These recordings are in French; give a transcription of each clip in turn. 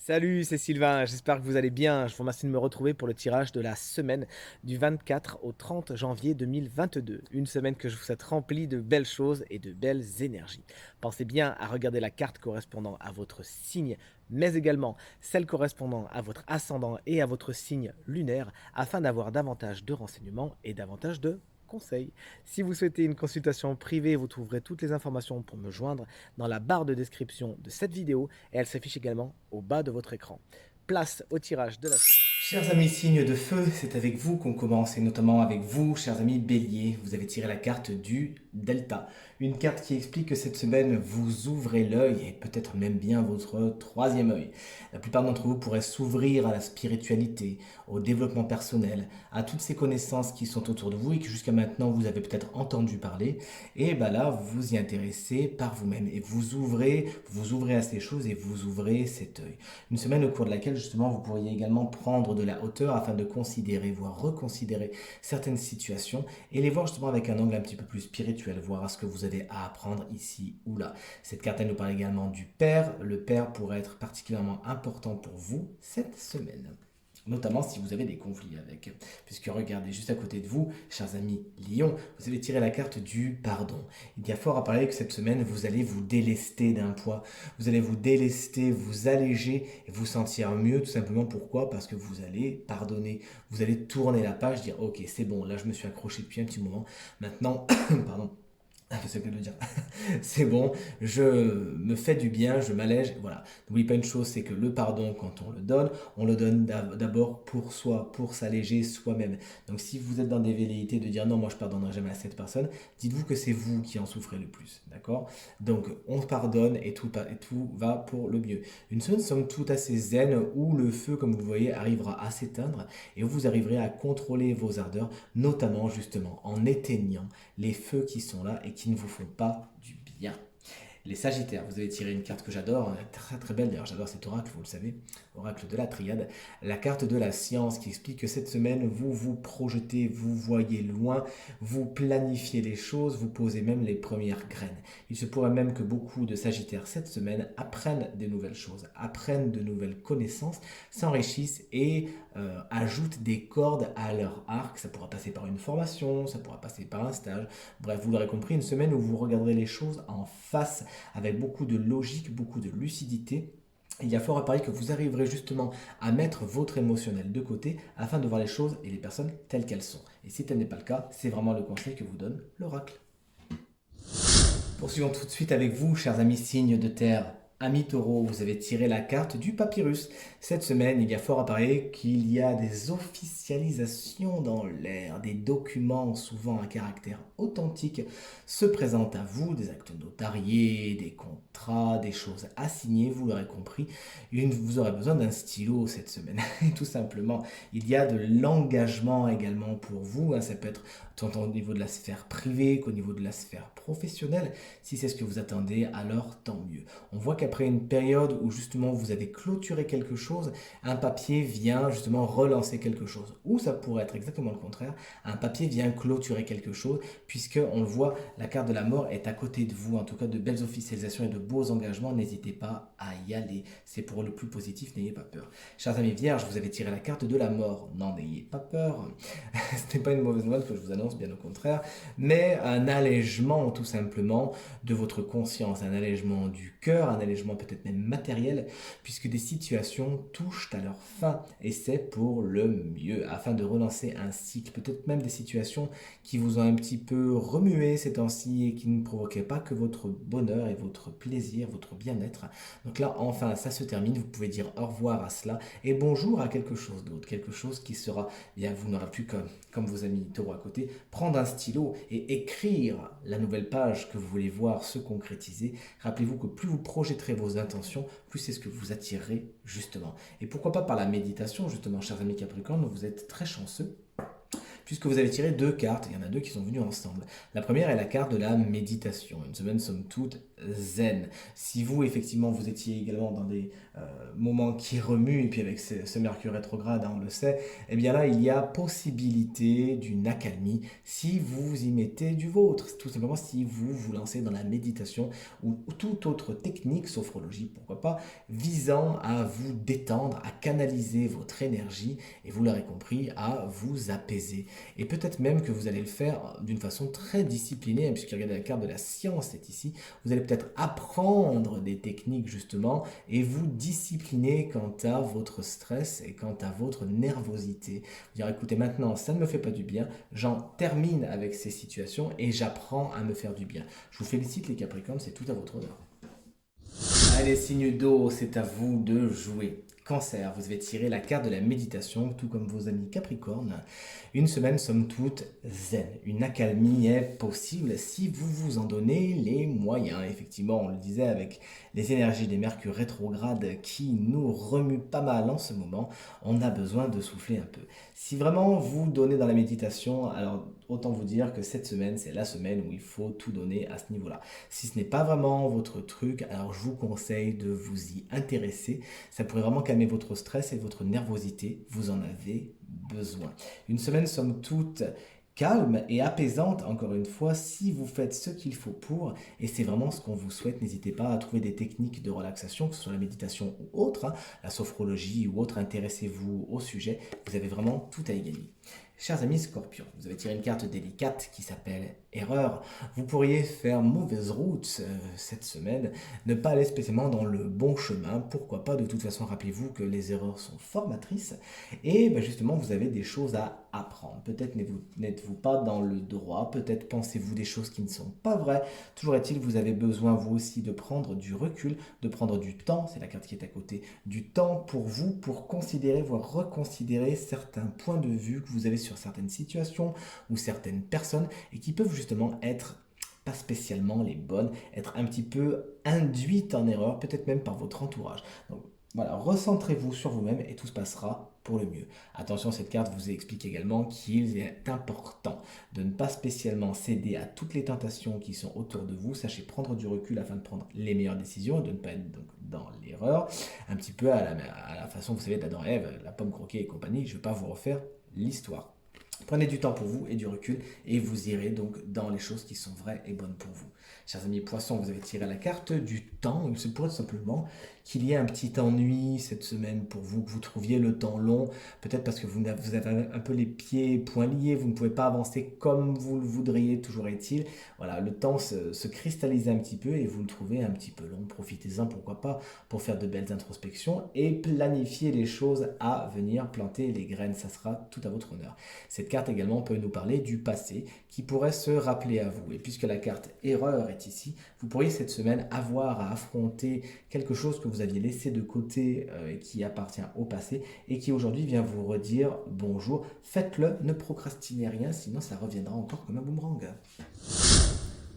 Salut, c'est Sylvain, j'espère que vous allez bien. Je vous remercie de me retrouver pour le tirage de la semaine du 24 au 30 janvier 2022. Une semaine que je vous souhaite remplie de belles choses et de belles énergies. Pensez bien à regarder la carte correspondant à votre signe, mais également celle correspondant à votre ascendant et à votre signe lunaire, afin d'avoir davantage de renseignements et davantage de conseils. Si vous souhaitez une consultation privée, vous trouverez toutes les informations pour me joindre dans la barre de description de cette vidéo et elle s'affiche également au bas de votre écran. Place au tirage de la semaine. Chers amis signes de feu, c'est avec vous qu'on commence, et notamment avec vous, chers amis béliers. Vous avez tiré la carte du Delta. Une carte qui explique que cette semaine, vous ouvrez l'œil, et peut-être même bien votre troisième œil. La plupart d'entre vous pourraient s'ouvrir à la spiritualité, au développement personnel, à toutes ces connaissances qui sont autour de vous et que jusqu'à maintenant vous avez peut-être entendu parler. Et ben là, vous vous y intéressez par vous-même, et vous ouvrez à ces choses et vous ouvrez cet œil. Une semaine au cours de laquelle justement vous pourriez également prendre de la hauteur afin de considérer, voire reconsidérer certaines situations et les voir justement avec un angle un petit peu plus spirituel, voir à ce que vous avez à apprendre ici ou là. Cette carte elle nous parle également du Père. Le Père pourrait être particulièrement important pour vous cette semaine, notamment si vous avez des conflits avec. Puisque regardez, juste à côté de vous, chers amis Lion, vous allez tirer la carte du pardon. Il y a fort à parler que cette semaine, vous allez vous délester d'un poids. Vous allez vous délester, vous alléger et vous sentir mieux, tout simplement. Pourquoi? Parce que vous allez pardonner. Vous allez tourner la page, dire ok, c'est bon, là je me suis accroché depuis un petit moment. Maintenant, pardon. C'est que de le dire. C'est bon, je me fais du bien, je m'allège. Voilà. N'oublie pas une chose, c'est que le pardon, quand on le donne d'abord pour soi, pour s'alléger soi-même. Donc si vous êtes dans des velléités de dire non, moi je pardonnerai jamais à cette personne, dites-vous que c'est vous qui en souffrez le plus. D'accord? Donc on pardonne et tout va pour le mieux. Une semaine somme toute assez zen où le feu, comme vous le voyez, arrivera à s'éteindre et où vous arriverez à contrôler vos ardeurs, notamment justement en éteignant les feux qui sont là et qui ne vous font pas du bien. Les Sagittaires, vous avez tiré une carte que j'adore, très très belle d'ailleurs, j'adore cet oracle, vous le savez, oracle de la triade, la carte de la science qui explique que cette semaine, vous vous projetez, vous voyez loin, vous planifiez les choses, vous posez même les premières graines. Il se pourrait même que beaucoup de Sagittaires cette semaine apprennent des nouvelles choses, apprennent de nouvelles connaissances, s'enrichissent et ajoutent des cordes à leur arc. Ça pourra passer par une formation, ça pourra passer par un stage. Bref, vous l'aurez compris, une semaine où vous regarderez les choses en face avec beaucoup de logique, beaucoup de lucidité. Il y a fort à parier que vous arriverez justement à mettre votre émotionnel de côté afin de voir les choses et les personnes telles qu'elles sont. Et si tel n'est pas le cas, c'est vraiment le conseil que vous donne l'oracle. Poursuivons tout de suite avec vous, chers amis signes de terre. Amis taureaux, vous avez tiré la carte du papyrus. Cette semaine, il y a fort à parier qu'il y a des officialisations dans l'air, des documents souvent à caractère authentique se présentent à vous, des actes notariés, des contrats, des choses à signer, vous l'aurez compris. Vous aurez besoin d'un stylo cette semaine. Tout simplement, il y a de l'engagement également pour vous. Ça peut être tant au niveau de la sphère privée qu'au niveau de la sphère professionnelle. Si c'est ce que vous attendez, alors tant mieux. On voit qu'après une période où justement vous avez clôturé quelque chose, un papier vient justement relancer quelque chose. Ou ça pourrait être exactement le contraire, un papier vient clôturer quelque chose, puisque on le voit, la carte de la mort est à côté de vous, en tout cas de belles officialisations et de beaux engagements, n'hésitez pas à y aller. C'est pour le plus positif, n'ayez pas peur. Chers amis vierges, vous avez tiré la carte de la mort, n'en ayez pas peur. Ce n'est pas une mauvaise nouvelle que je vous annonce, bien au contraire, mais un allègement tout simplement de votre conscience, un allègement du cœur, un allègement peut-être même matériel, puisque des situations touchent à leur fin, et c'est pour le mieux, afin de relancer un cycle, peut-être même des situations qui vous ont un petit peu remué ces temps-ci et qui ne provoquaient pas que votre bonheur et votre plaisir, votre bien-être. Donc là, enfin, ça se termine, vous pouvez dire au revoir à cela et bonjour à quelque chose d'autre, quelque chose qui sera, bien, vous n'aurez plus comme vos amis taureaux à côté, prendre un stylo et écrire la nouvelle page que vous voulez voir se concrétiser. Rappelez-vous que plus vous projetterez vos intentions, plus c'est ce que vous attirerez justement. Et pourquoi pas par la méditation, justement, chers amis Capricorne, vous êtes très chanceux puisque vous avez tiré deux cartes, il y en a deux qui sont venues ensemble. La première est la carte de la méditation, une semaine somme toute zen. Si vous, effectivement, vous étiez également dans des moments qui remuent, et puis avec ce Mercure rétrograde, hein, on le sait, eh bien là, il y a possibilité d'une accalmie si vous y mettez du vôtre. Tout simplement si vous vous lancez dans la méditation ou toute autre technique, sophrologie, pourquoi pas, visant à vous détendre, à canaliser votre énergie et vous l'aurez compris, à vous apaiser. Et peut-être même que vous allez le faire d'une façon très disciplinée, hein, puisque regardez la carte de la science est ici, vous allez peut-être apprendre des techniques justement et vous discipliner quant à votre stress et quant à votre nervosité. Vous dire écoutez maintenant ça ne me fait pas du bien, j'en termine avec ces situations et j'apprends à me faire du bien. Je vous félicite les Capricornes, c'est tout à votre honneur. Allez, signe d'eau, c'est à vous de jouer. Cancer, vous avez tiré la carte de la méditation, tout comme vos amis Capricorne. Une semaine somme toute zen. Une accalmie est possible si vous vous en donnez les moyens. Effectivement, on le disait avec les énergies des Mercure rétrogrades qui nous remuent pas mal en ce moment, on a besoin de souffler un peu. Si vraiment vous donnez dans la méditation, alors autant vous dire que cette semaine, c'est la semaine où il faut tout donner à ce niveau-là. Si ce n'est pas vraiment votre truc, alors je vous conseille de vous y intéresser. Ça pourrait vraiment calmer votre stress et votre nervosité. Vous en avez besoin. Une semaine somme toute calme et apaisante, encore une fois, si vous faites ce qu'il faut pour, et c'est vraiment ce qu'on vous souhaite. N'hésitez pas à trouver des techniques de relaxation, que ce soit la méditation ou autre, hein, la sophrologie ou autre, intéressez-vous au sujet, vous avez vraiment tout à y gagner. Chers amis Scorpions, vous avez tiré une carte délicate qui s'appelle Erreur. Vous pourriez faire mauvaise route cette semaine, ne pas aller spécialement dans le bon chemin. Pourquoi pas? De toute façon, rappelez-vous que les erreurs sont formatrices et justement, vous avez des choses à apprendre. Peut-être n'êtes-vous pas dans le droit, peut-être pensez-vous des choses qui ne sont pas vraies. Toujours est-il, vous avez besoin vous aussi de prendre du recul, de prendre du temps, c'est la carte qui est à côté, du temps pour vous, pour considérer, voire reconsidérer certains points de vue que vous avez sur certaines situations ou certaines personnes et qui peuvent justement être pas spécialement les bonnes, être un petit peu induites en erreur, peut-être même par votre entourage. Donc voilà, recentrez-vous sur vous-même et tout se passera pour le mieux. Attention, cette carte vous explique également qu'il est important de ne pas spécialement céder à toutes les tentations qui sont autour de vous. Sachez prendre du recul afin de prendre les meilleures décisions et de ne pas être donc dans l'erreur. Un petit peu à la façon, vous savez, d'Adam et Ève, la pomme croquée et compagnie. Je ne vais pas vous refaire l'histoire. Prenez du temps pour vous et du recul et vous irez donc dans les choses qui sont vraies et bonnes pour vous. Chers amis poissons, vous avez tiré la carte du temps. Il se pourrait tout simplement qu'il y ait un petit ennui cette semaine pour vous, que vous trouviez le temps long, peut-être parce que vous avez un peu les pieds poings liés, vous ne pouvez pas avancer comme vous le voudriez, toujours est-il. Voilà, le temps se cristallise un petit peu et vous le trouvez un petit peu long. Profitez-en, pourquoi pas, pour faire de belles introspections et planifier les choses à venir, planter les graines, ça sera tout à votre honneur. Cette carte également peut nous parler du passé qui pourrait se rappeler à vous. Et puisque la carte erreur est ici, vous pourriez cette semaine avoir à affronter quelque chose que vous aviez laissé de côté et qui appartient au passé et qui aujourd'hui vient vous redire bonjour. Faites-le, ne procrastinez rien, sinon ça reviendra encore comme un boomerang.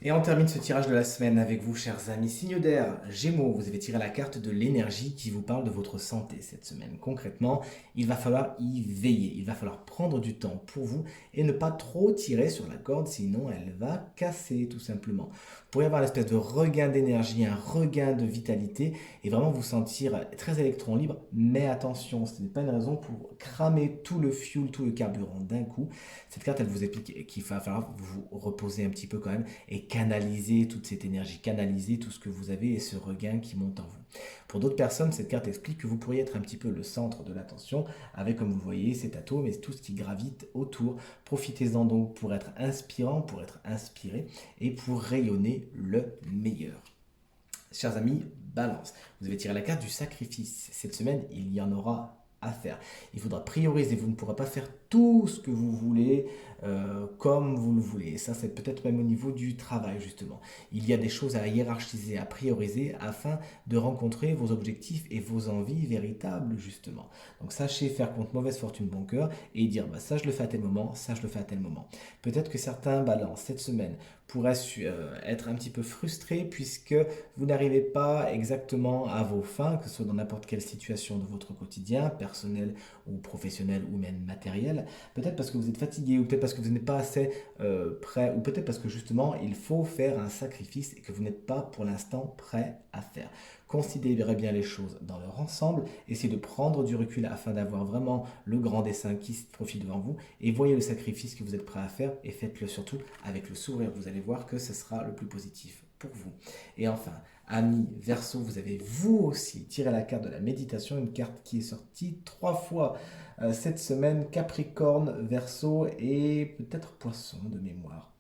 Et on termine ce tirage de la semaine avec vous, chers amis. Signe d'air, Gémeaux, vous avez tiré la carte de l'énergie qui vous parle de votre santé cette semaine. Concrètement, il va falloir y veiller, il va falloir prendre du temps pour vous et ne pas trop tirer sur la corde, sinon elle va casser tout simplement. Vous pourriez avoir une espèce de regain d'énergie, un regain de vitalité et vraiment vous sentir très électron libre, mais attention, ce n'est pas une raison pour cramer tout le fuel, tout le carburant d'un coup. Cette carte, elle vous explique qu'il va falloir vous reposer un petit peu quand même et canaliser toute cette énergie, canaliser tout ce que vous avez et ce regain qui monte en vous. Pour d'autres personnes, cette carte explique que vous pourriez être un petit peu le centre de l'attention avec, comme vous le voyez, cet atome et tout ce qui gravite autour. Profitez-en donc pour être inspirant, pour être inspiré et pour rayonner le meilleur. Chers amis, Balance, vous avez tiré la carte du sacrifice. Cette semaine, il y en aura à faire. Il faudra prioriser, vous ne pourrez pas faire tout ce que vous voulez comme vous le voulez. Ça, c'est peut-être même au niveau du travail, justement. Il y a des choses à hiérarchiser, à prioriser afin de rencontrer vos objectifs et vos envies véritables, justement. Donc, sachez faire contre mauvaise fortune bon cœur et dire, ça, je le fais à tel moment, ça, je le fais à tel moment. Peut-être que certains balances cette semaine pourrait être un petit peu frustré puisque vous n'arrivez pas exactement à vos fins, que ce soit dans n'importe quelle situation de votre quotidien, personnel ou professionnel ou même matériel. Peut-être parce que vous êtes fatigué ou peut-être parce que vous n'êtes pas assez prêt ou peut-être parce que justement il faut faire un sacrifice et que vous n'êtes pas pour l'instant prêt à faire. Considérez bien les choses dans leur ensemble, essayez de prendre du recul afin d'avoir vraiment le grand dessin qui se profile devant vous et voyez le sacrifice que vous êtes prêt à faire et faites-le surtout avec le sourire. Vous allez voir que ce sera le plus positif pour vous. Et enfin, amis Verseau, vous avez vous aussi tiré la carte de la méditation, une carte qui est sortie 3 fois cette semaine, Capricorne, Verseau et peut-être Poisson de mémoire.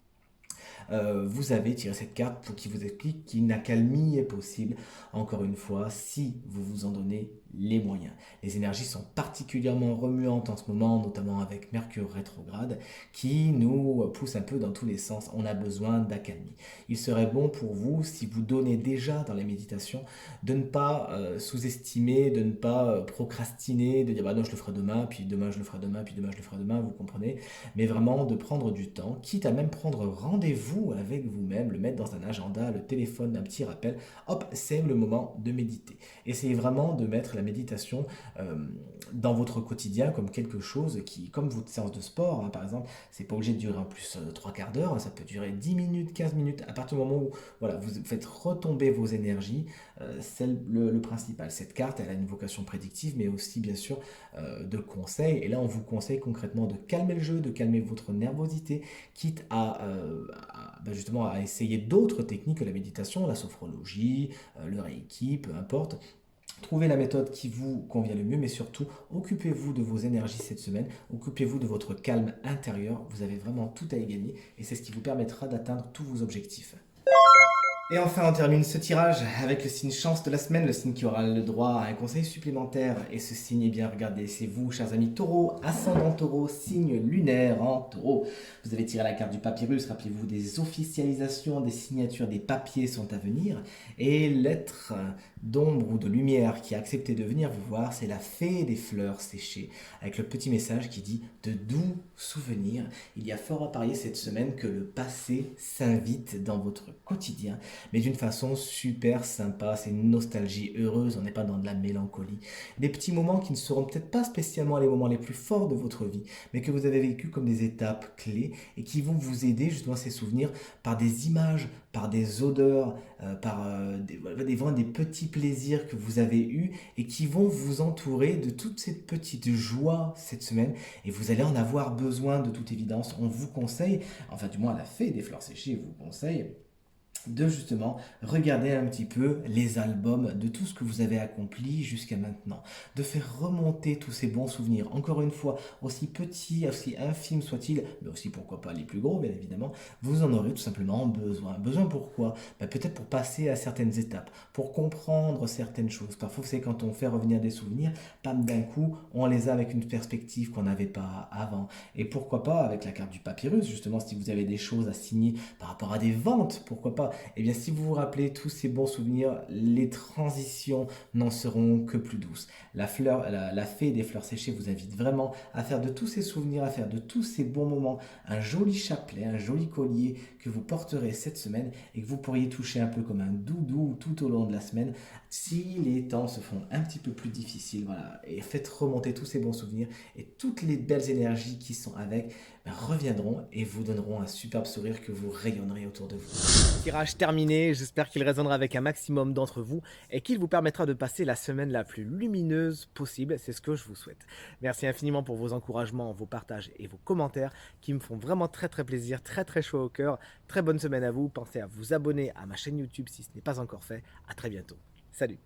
Vous avez tiré cette carte pour qui vous explique qu'une accalmie est possible, encore une fois, si vous vous en donnez les moyens. Les énergies sont particulièrement remuantes en ce moment, notamment avec Mercure rétrograde, qui nous pousse un peu dans tous les sens. On a besoin d'accalmie. Il serait bon pour vous, si vous donnez déjà dans les méditations, de ne pas sous-estimer, de ne pas procrastiner, de dire bah non je le ferai demain, puis demain je le ferai demain, puis demain je le ferai demain, vous comprenez, mais vraiment de prendre du temps, quitte à même prendre rendez-vous avec vous-même, le mettre dans un agenda, le téléphone, un petit rappel, hop, c'est le moment de méditer. Essayez vraiment de mettre la méditation dans votre quotidien comme quelque chose qui, comme votre séance de sport, hein, par exemple, c'est pas obligé de durer en plus 3 quarts d'heure, hein, ça peut durer 10 minutes, 15 minutes, à partir du moment où voilà, vous faites retomber vos énergies, c'est le principal. Cette carte, elle a une vocation prédictive, mais aussi bien sûr de conseils, et là on vous conseille concrètement de calmer le jeu, de calmer votre nervosité, quitte justement à essayer d'autres techniques que la méditation, la sophrologie, le reiki, peu importe. Trouvez la méthode qui vous convient le mieux, mais surtout, occupez-vous de vos énergies cette semaine, occupez-vous de votre calme intérieur, vous avez vraiment tout à y gagner, et c'est ce qui vous permettra d'atteindre tous vos objectifs. Et enfin, on termine ce tirage avec le signe chance de la semaine, le signe qui aura le droit à un conseil supplémentaire. Et ce signe, eh bien, regardez, c'est vous, chers amis taureaux, ascendant taureau, signe lunaire en taureau. Vous avez tiré la carte du papyrus, rappelez-vous, des officialisations, des signatures, des papiers sont à venir. Et l'être d'ombre ou de lumière qui a accepté de venir vous voir, c'est la fée des fleurs séchées, avec le petit message qui dit de doux souvenirs. Il y a fort à parier cette semaine que le passé s'invite dans votre quotidien, mais d'une façon super sympa. C'est une nostalgie heureuse, on n'est pas dans de la mélancolie. Des petits moments qui ne seront peut-être pas spécialement les moments les plus forts de votre vie, mais que vous avez vécu comme des étapes clés et qui vont vous aider justement à ces souvenirs par des images, par des odeurs, des petits plaisirs que vous avez eus et qui vont vous entourer de toutes ces petites joies cette semaine, et vous allez en avoir besoin de toute évidence. On vous conseille, enfin du moins la fée des fleurs séchées vous conseille de justement regarder un petit peu les albums de tout ce que vous avez accompli jusqu'à maintenant, de faire remonter tous ces bons souvenirs, encore une fois, aussi petits, aussi infimes soient-ils, mais aussi pourquoi pas les plus gros bien évidemment, vous en aurez tout simplement besoin. Besoin pourquoi? Peut-être pour passer à certaines étapes, pour comprendre certaines choses. Parfois c'est quand on fait revenir des souvenirs, pam, d'un coup on les a avec une perspective qu'on n'avait pas avant. Et pourquoi pas avec la carte du papyrus, justement, si vous avez des choses à signer par rapport à des ventes, pourquoi pas. Eh bien, si vous vous rappelez tous ces bons souvenirs, les transitions n'en seront que plus douces. La fée des fleurs séchées vous invite vraiment à faire de tous ces souvenirs, à faire de tous ces bons moments un joli chapelet, un joli collier que vous porterez cette semaine et que vous pourriez toucher un peu comme un doudou tout au long de la semaine si les temps se font un petit peu plus difficiles. Voilà, et faites remonter tous ces bons souvenirs et toutes les belles énergies qui sont avec reviendront et vous donneront un superbe sourire que vous rayonnerez autour de vous. Tirage terminé, j'espère qu'il résonnera avec un maximum d'entre vous et qu'il vous permettra de passer la semaine la plus lumineuse possible, c'est ce que je vous souhaite. Merci infiniment pour vos encouragements, vos partages et vos commentaires qui me font vraiment très très plaisir, très très chaud au cœur. Très bonne semaine à vous, pensez à vous abonner à ma chaîne YouTube si ce n'est pas encore fait. À très bientôt. Salut!